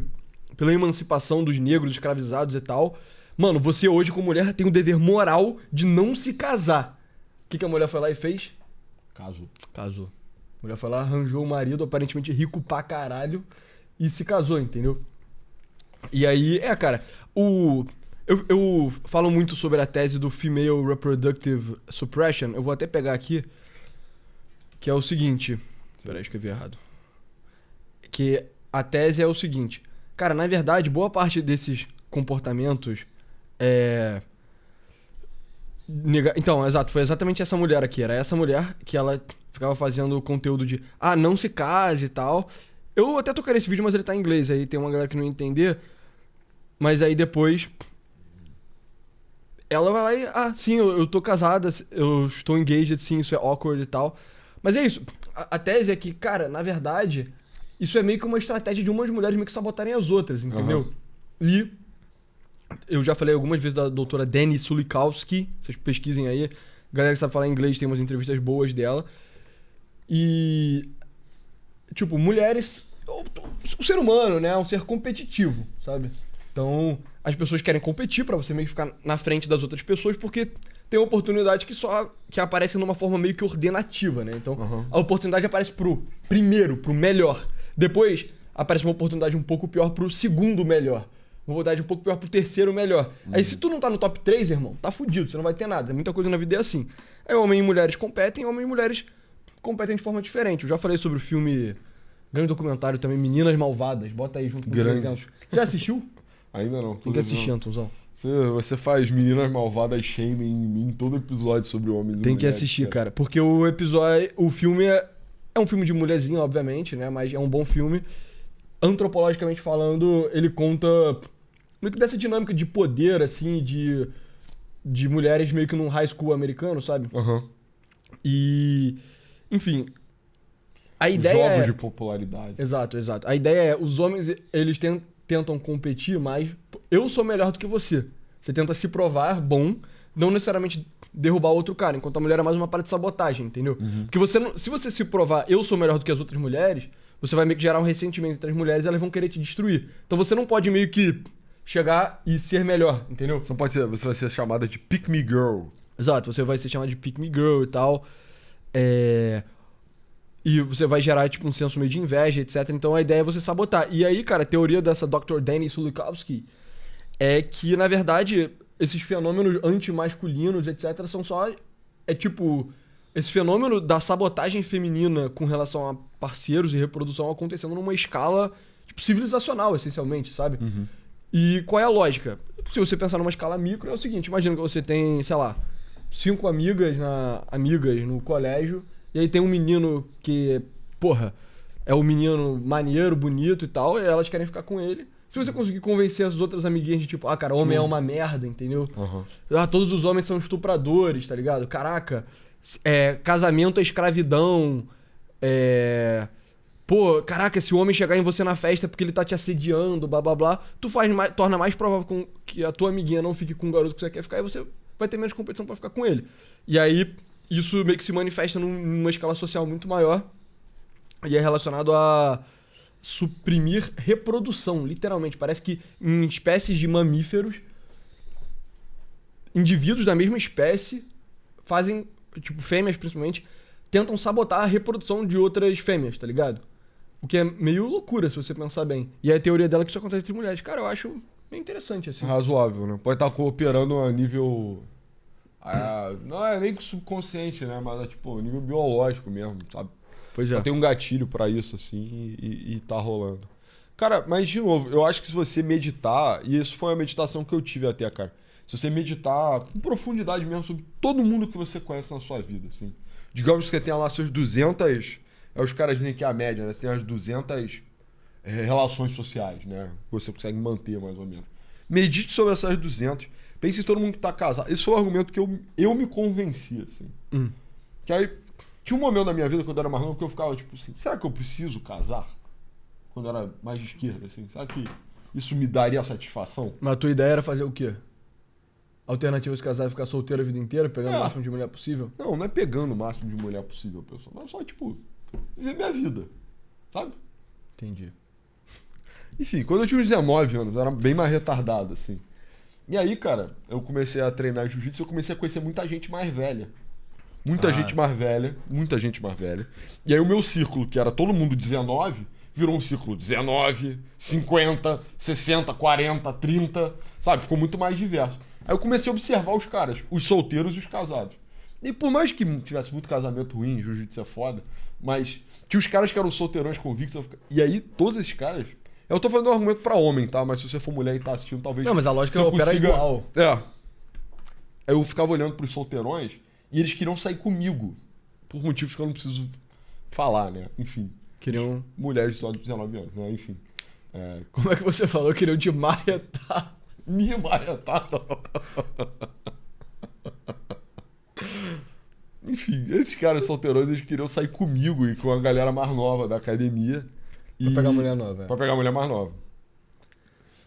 pela emancipação dos negros escravizados e tal, mano, você hoje, como mulher, tem o dever moral de não se casar. O que a mulher foi lá e fez? Casou. A mulher foi lá, arranjou um marido, aparentemente rico pra caralho, e se casou, entendeu? E aí, cara, eu falo muito sobre a tese do Female Reproductive Suppression, eu vou até pegar aqui, que é o seguinte... Peraí, escrevi errado. Que a tese é o seguinte... Cara, na verdade, boa parte desses comportamentos Então, exato, foi exatamente essa mulher aqui. Era essa mulher que ela ficava fazendo conteúdo de não se case e tal. Eu até tocarei esse vídeo, mas ele tá em inglês. Aí tem uma galera que não ia entender. Mas aí depois... Ela vai lá e... sim, eu tô casada, eu estou engaged, sim, isso é awkward e tal. Mas é isso. A tese é que, cara, na verdade... Isso é meio que uma estratégia de umas mulheres meio que sabotarem as outras, entendeu? E eu já falei algumas vezes da doutora Dani Sulikowski, vocês pesquisem aí. Galera que sabe falar inglês, tem umas entrevistas boas dela. E, tipo, mulheres... O ser humano, né, é um ser competitivo, sabe? Então, as pessoas querem competir pra você meio que ficar na frente das outras pessoas, porque tem oportunidade que aparece numa forma meio que ordenativa, né? Então, a oportunidade aparece pro primeiro, pro melhor. Depois, aparece uma oportunidade um pouco pior pro segundo melhor. Uma oportunidade um pouco pior pro terceiro melhor. Aí, se tu não tá no top 3, irmão, tá fudido, você não vai ter nada. Muita coisa na vida é assim. Aí, homens e mulheres competem, homens e mulheres competem de forma diferente. Eu já falei sobre o filme, grande documentário também, Meninas Malvadas. Bota aí junto com 300. Já assistiu? Ainda não. Tem que assistir, Antonzão. Você faz Meninas Malvadas shaming em mim em todo episódio sobre homens e mulheres. Tem que assistir, cara. Porque o filme é um filme de mulherzinha, obviamente, né? Mas é um bom filme. Antropologicamente falando, ele conta meio que dessa dinâmica de poder, assim, de mulheres meio que num high school americano, sabe? E... Enfim... A ideia Jogos de popularidade. Exato. A ideia é, os homens, eles tentam competir, mas eu sou melhor do que você. Você tenta se provar bom, não necessariamente derrubar outro cara, enquanto a mulher é mais uma parada de sabotagem, entendeu? Porque se você se provar eu sou melhor do que as outras mulheres, você vai meio que gerar um ressentimento entre as mulheres e elas vão querer te destruir. Então você não pode meio que chegar e ser melhor, entendeu? Você não pode ser, você vai ser chamada de pick me girl. Exato, você vai ser chamada de pick me girl e tal. E você vai gerar, tipo, um senso meio de inveja, etc. Então a ideia é você sabotar. E aí, cara, a teoria dessa Dr. Dani Sulikowski é que, na verdade, esses fenômenos antimasculinos, etc., são só... tipo... Esse fenômeno da sabotagem feminina com relação a parceiros e reprodução acontecendo numa escala, tipo, civilizacional, essencialmente, sabe? E qual é a lógica? Se você pensar numa escala micro, é o seguinte. Imagina que você tem, sei lá, 5 amigas no colégio... E aí tem um menino que, porra, é um menino maneiro, bonito e tal, e elas querem ficar com ele. Se você conseguir convencer as outras amiguinhas de tipo, cara, homem é uma merda, entendeu? Todos os homens são estupradores, tá ligado? Caraca, casamento é escravidão. Pô, caraca, se o homem chegar em você na festa porque ele tá te assediando, blá blá blá, torna mais provável que a tua amiguinha não fique com o garoto que você quer ficar e você vai ter menos competição pra ficar com ele. E aí... Isso meio que se manifesta numa escala social muito maior e é relacionado a suprimir reprodução, literalmente. Parece que em espécies de mamíferos, indivíduos da mesma espécie tipo fêmeas principalmente, tentam sabotar a reprodução de outras fêmeas, tá ligado? O que é meio loucura, se você pensar bem. E a teoria dela é que isso acontece entre mulheres. Cara, eu acho meio interessante, assim. Razoável, né? Pode estar cooperando a nível. Não é nem subconsciente, né? Mas é tipo, nível biológico mesmo, sabe? Pois é. Só tem um gatilho pra isso, assim, e tá rolando. Cara, mas de novo, eu acho que se você meditar, e isso foi a meditação que eu tive até, cara. Se você meditar com profundidade mesmo sobre todo mundo que você conhece na sua vida, assim. Digamos que você tenha lá seus 200. Os caras dizem que é a média, né? Você tem as 200 relações sociais, né? Você consegue manter, mais ou menos. Medite sobre essas 200. Pense em todo mundo que tá casado. Esse foi o argumento que eu me convenci, assim. Que aí, tinha um momento da minha vida, quando eu era mais novo, que eu ficava tipo assim, será que eu preciso casar? Quando eu era mais de esquerda, assim. Será que isso me daria satisfação? Mas a tua ideia era fazer o quê? Alternativa de casar e ficar solteiro a vida inteira, pegando o máximo de mulher possível? Não é pegando o máximo de mulher possível, pessoal. Mas só, tipo, viver minha vida. Sabe? Entendi. Enfim, quando eu tinha uns 19 anos, eu era bem mais retardado, assim. E aí, cara, eu comecei a treinar jiu-jitsu e eu comecei a conhecer muita gente mais velha. Muita gente mais velha. E aí o meu círculo, que era todo mundo 19, virou um círculo 19, 50, 60, 40, 30, sabe? Ficou muito mais diverso. Aí eu comecei a observar os caras, os solteiros e os casados. E por mais que tivesse muito casamento ruim, jiu-jitsu é foda, mas tinha os caras que eram solteirões convictos. E aí todos esses caras... Eu tô fazendo um argumento pra homem, tá? Mas se você for mulher e tá assistindo, talvez... Não, mas a lógica você opera igual. É. Aí eu ficava olhando pros solteirões e eles queriam sair comigo. Por motivos que eu não preciso falar, né? Enfim. Queriam... Mulheres só de 19 anos, né? Enfim. Como é que você falou? Queriam te marretar. Me marretar, Enfim, esses caras solteirões, eles queriam sair comigo e com a galera mais nova da academia. Pra pegar mulher nova. Pra pegar mulher mais nova.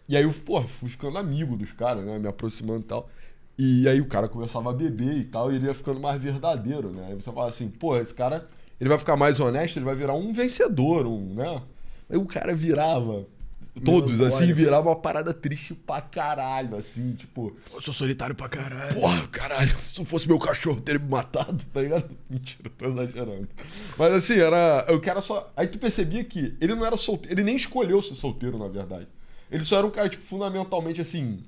E aí eu, fui ficando amigo dos caras, né? Me aproximando e tal. E aí o cara começava a beber e tal, e ele ia ficando mais verdadeiro, né? Aí você fala assim, esse cara, ele vai ficar mais honesto, ele vai virar um vencedor, né? Aí o cara virava, todos, assim, virava uma parada triste pra caralho, assim, tipo... Eu sou solitário pra caralho. Caralho, se não fosse meu cachorro, teria me matado, tá ligado? Mentira, tô exagerando. Mas assim, o cara só... Aí tu percebia que ele não era solteiro, ele nem escolheu ser solteiro, na verdade. Ele só era um cara, tipo, fundamentalmente, assim...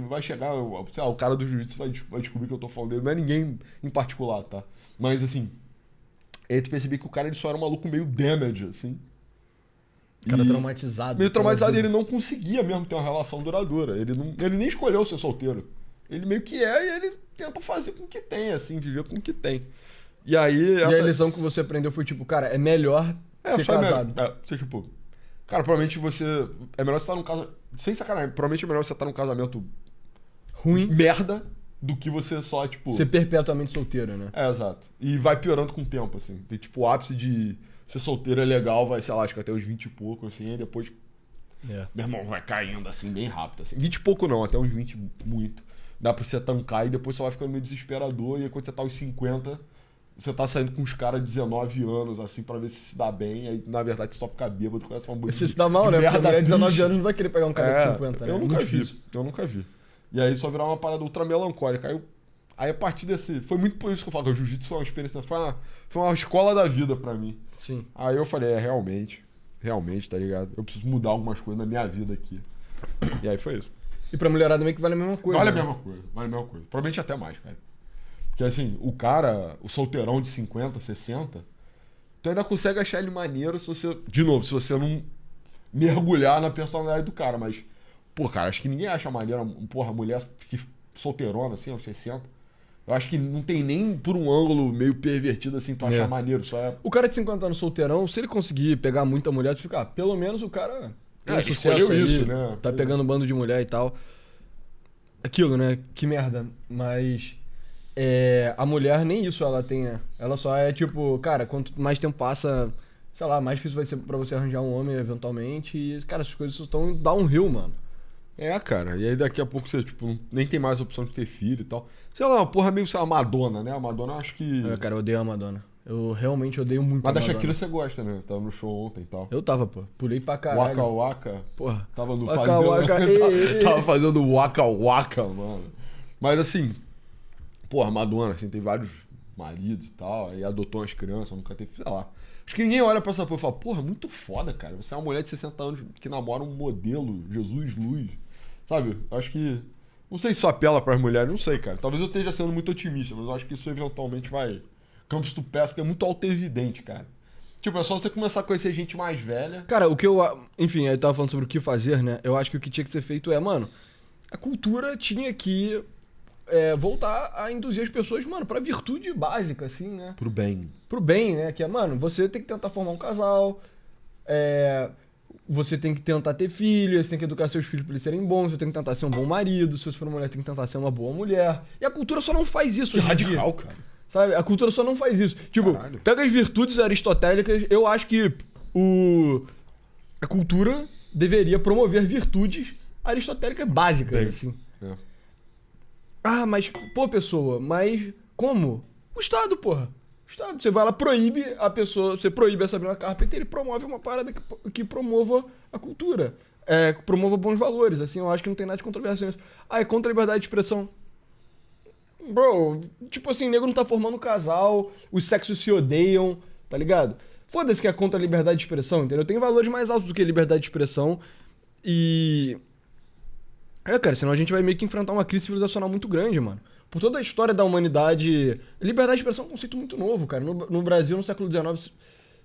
vai chegar, sei lá, o cara do jiu-jitsu vai descobrir que eu tô falando dele. Não é ninguém em particular, tá? Mas, assim... Aí tu percebia que o cara, ele só era um maluco meio damage, assim. Cara traumatizado. Meio traumatizado, e ele não conseguia mesmo ter uma relação duradoura. Ele nem escolheu ser solteiro. Ele meio que é e ele tenta fazer com o que tem, assim, viver com o que tem. E aí... E a lição que você aprendeu foi tipo, cara, é melhor ser casado. Você tipo... Cara, provavelmente você... É melhor você estar num casamento... Sem sacanagem, provavelmente é melhor você estar num casamento... ruim. Merda, do que você só, tipo... Ser perpetuamente solteiro, né? Exato. E vai piorando com o tempo, assim. Tem, tipo, o ápice de... Ser solteiro é legal, vai, sei lá, acho que até uns 20 e pouco, assim, e depois... Meu irmão, vai caindo, assim, bem rápido, assim. 20 e pouco não, até uns 20 muito. Dá pra você tancar e depois só vai ficando meio desesperador, e aí quando você tá aos 50, você tá saindo com uns caras de 19 anos, assim, pra ver se dá bem, aí na verdade você só fica bêbado, começa uma Você se dá mal, né? Porque a mulher de 19 anos não vai querer pegar um cara de 50, né? Eu nunca vi. E aí só virar uma parada ultra melancólica. Aí a partir desse... Foi muito por isso que eu falo que o jiu-jitsu foi uma experiência... Foi uma escola da vida pra mim. Sim. Aí eu falei, realmente, tá ligado? Eu preciso mudar algumas coisas na minha vida aqui. E aí foi isso. E pra mulherada meio que vale a mesma coisa. Vale a mesma coisa. Provavelmente até mais, cara. Porque assim, o solteirão de 50, 60, tu ainda consegue achar ele maneiro se você... De novo, se você não mergulhar na personalidade do cara. Mas, cara, acho que ninguém acha maneiro, a mulher que solteirona, assim, aos 60. Eu acho que não tem nem por um ângulo meio pervertido assim, tu achar maneiro, só é... O cara de 50 anos solteirão, se ele conseguir pegar muita mulher, tu fica, pelo menos o cara ele escolheu isso, né? Tá pegando um bando de mulher e tal. Aquilo, né? Que merda. Mas a mulher nem isso ela tem, né? Ela só é tipo, cara, quanto mais tempo passa, sei lá, mais difícil vai ser pra você arranjar um homem eventualmente. E, cara, essas coisas estão downhill, mano. Cara, e aí daqui a pouco você, tipo, nem tem mais a opção de ter filho e tal. Sei lá, uma porra meio, sei lá, Madonna, né? A Madonna eu acho que... Cara, eu odeio a Madonna. Eu realmente odeio muito a Mas da Madonna. Shakira você gosta, né? Tava no show ontem e tal. Eu tava, pô. Pulei pra caralho. Waka Waka. Porra. Tava no Waka Waka, Tava fazendo Waka Waka, mano. Mas assim, Madonna, assim, tem vários maridos e tal, aí adotou umas crianças, nunca teve, sei lá. Acho que ninguém olha pra essa porra e fala, porra, muito foda, cara. Você é uma mulher de 60 anos que namora um modelo, Jesus Luz, sabe? Eu acho que... Não sei se isso apela pras mulheres, não sei, cara. Talvez eu esteja sendo muito otimista, mas eu acho que isso eventualmente vai... Campos do pé fica muito autoevidente, cara. Tipo, é só você começar a conhecer gente mais velha. Cara, o que eu... Enfim, eu tava falando sobre o que fazer, né? Eu acho que o que tinha que ser feito é, mano... A cultura tinha que voltar a induzir as pessoas, mano, pra virtude básica, assim, né? Pro bem. Pro bem, né? Que é, mano, você tem que tentar formar um casal, você tem que tentar ter filhos, você tem que educar seus filhos pra eles serem bons, você tem que tentar ser um bom marido, se você for uma mulher, tem que tentar ser uma boa mulher. E a cultura só não faz isso. Que radical, cara. Sabe? A cultura só não faz isso. Tipo, Caralho. pega as virtudes aristotélicas, eu acho que a cultura deveria promover virtudes aristotélicas básicas, Bem, assim. é. Ah, mas, pô, pessoa, mas como? O Estado, porra. O Estado. Você vai lá, proíbe a pessoa, você proíbe a Sabrina Carpenter, ele promove uma parada que promova a cultura. Promova bons valores, assim, eu acho que não tem nada de controvérsia nisso. Ah, é contra a liberdade de expressão. Bro, tipo assim, nego não tá formando um casal, os sexos se odeiam, tá ligado? Foda-se que é contra a liberdade de expressão, entendeu? Tem valores mais altos do que a liberdade de expressão e... cara, senão a gente vai meio que enfrentar uma crise civilizacional muito grande, mano. Por toda a história da humanidade... Liberdade de expressão é um conceito muito novo, cara. No Brasil, no século XIX,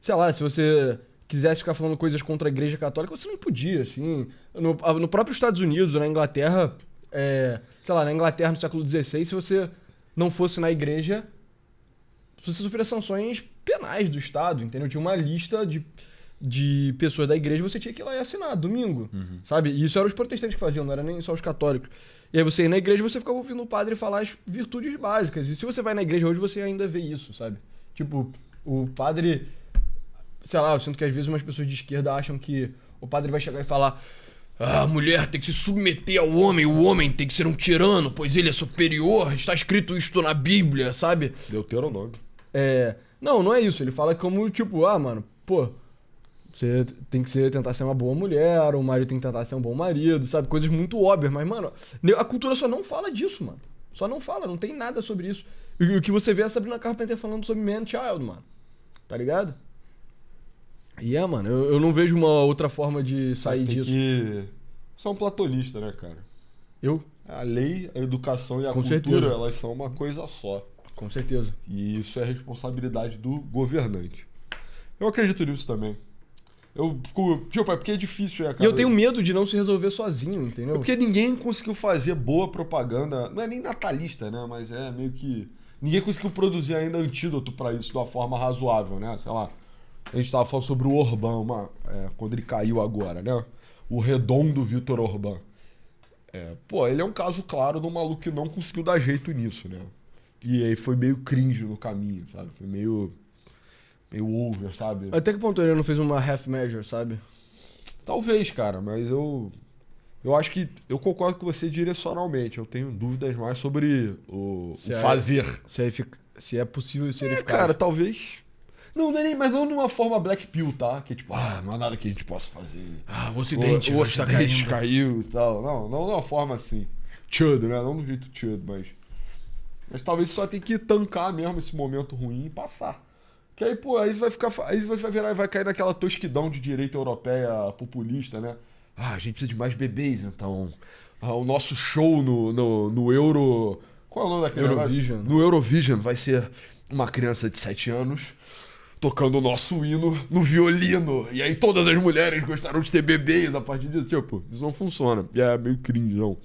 sei lá, se você quisesse ficar falando coisas contra a Igreja Católica, você não podia, assim. No próprio Estados Unidos, na Inglaterra... sei lá, na Inglaterra, no século XVI, se você não fosse na igreja, você sofria sanções penais do Estado, entendeu? Tinha uma lista de pessoas da igreja, você tinha que ir lá e assinar, domingo, sabe? E isso eram os protestantes que faziam, não era nem só os católicos. E aí você ia na igreja, você ficava ouvindo o padre falar as virtudes básicas. E se você vai na igreja hoje, você ainda vê isso, sabe? Tipo, o padre... Sei lá, eu sinto que às vezes umas pessoas de esquerda acham que o padre vai chegar e falar: a mulher tem que se submeter ao homem, o homem tem que ser um tirano, pois ele é superior, está escrito isto na Bíblia, sabe? Deuteronômio. Não é isso. Ele fala como, tipo, mano, pô, você tem que tentar ser uma boa mulher, o marido tem que tentar ser um bom marido, sabe? Coisas muito óbvias, mas, mano, a cultura só não fala disso, mano. Só não fala, não tem nada sobre isso. E o que você vê é a Sabrina Carpenter falando sobre man child, mano. Tá ligado? E mano, eu não vejo uma outra forma de sair disso. Você é um platonista, né, cara? Eu? A lei, a educação e a Com cultura, certeza. elas são uma coisa só. Com certeza. E isso é responsabilidade do governante. Eu acredito nisso também. Tipo, é porque é difícil, né, cara? E eu tenho medo de não se resolver sozinho, entendeu? É porque ninguém conseguiu fazer boa propaganda, não é nem natalista, né, mas é meio que... Ninguém conseguiu produzir ainda antídoto pra isso de uma forma razoável, né, sei lá. A gente tava falando sobre o Orbán, quando ele caiu agora, né? O redondo Viktor Orbán. Ele é um caso claro de um maluco que não conseguiu dar jeito nisso, né? E aí foi meio cringe no caminho, sabe? Foi meio over, sabe? Até que ponto ele não fez uma half measure, sabe? Talvez, cara, mas eu acho que eu concordo com você direcionalmente. Eu tenho dúvidas mais sobre o fazer. Se é possível ser eficaz. Cara, talvez... Não é nem, mas não de uma forma black pill, tá? Que é tipo, não há nada que a gente possa fazer. O Ocidente. O Ocidente caiu e tal. Não de uma forma assim. Chud, né? Não do jeito chud, mas talvez só tem que tancar mesmo esse momento ruim e passar. Que aí, pô, aí vai ficar. Aí vai cair naquela tosquidão de direita europeia populista, né? A gente precisa de mais bebês, então. O nosso show no Euro. Qual é o nome daquele Eurovision. No Eurovision vai ser uma criança de 7 anos tocando o nosso hino no violino. E aí todas as mulheres gostaram de ter bebês a partir disso. Tipo, isso não funciona. E é meio cringe, não.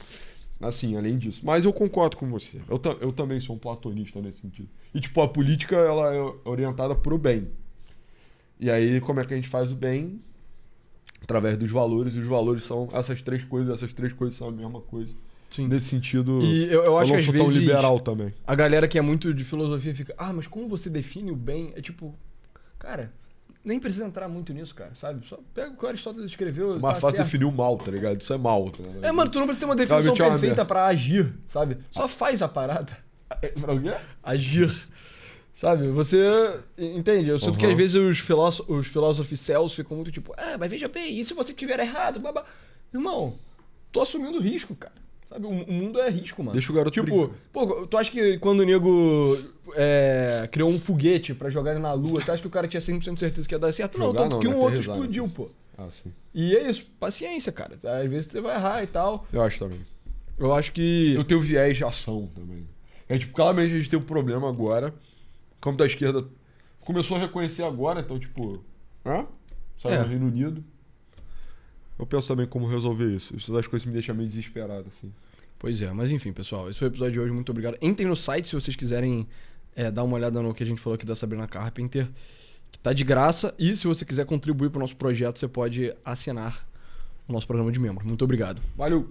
Assim, além disso. Mas eu concordo com você. Eu também sou um platonista nesse sentido. E, tipo, a política, ela é orientada pro bem. E aí, como é que a gente faz o bem? Através dos valores. E os valores são essas três coisas. Essas três coisas são a mesma coisa. Sim. Nesse sentido, E eu acho não que sou às tão vezes liberal também. a galera que é muito de filosofia fica: mas como você define o bem? É tipo, cara, nem precisa entrar muito nisso, cara, sabe? Só pega o que o Aristóteles escreveu. Mais tá fácil certo. definir o mal, tá ligado? Isso é mal. Tá, né? Mano, tu não precisa ter uma definição Sabe, perfeita pra agir, sabe? Só faz a parada. Pra o quê? Agir. Sabe? Você entende? Eu sinto que às vezes os filósofos céus ficam muito tipo: mas veja bem, e se você tiver errado? Babá. Irmão, tô assumindo risco, cara. Sabe? O mundo é risco, mano. Deixa o garoto Tipo, brincar. pô, tu acha que quando o nego criou um foguete pra jogar ele na lua, tu acha que o cara tinha 100% de certeza que ia dar certo? Não, Jogar tanto não, que né? um outro Aterrissar, né? explodiu, pô. Ah, sim. E é isso, paciência, cara. Às vezes você vai errar e tal. Eu acho também. Eu acho que... Eu tenho viés de ação também. É tipo, claramente a gente tem um problema agora. O campo da esquerda começou a reconhecer agora, então, tipo... Saiu no Reino Unido. Eu penso também como resolver isso. Isso das coisas me deixa meio desesperado, assim. Pois é, mas enfim, pessoal. Esse foi o episódio de hoje. Muito obrigado. Entrem no site se vocês quiserem dar uma olhada no que a gente falou aqui da Sabrina Carpenter, que tá de graça. E se você quiser contribuir pro nosso projeto, você pode assinar o nosso programa de membro. Muito obrigado. Valeu!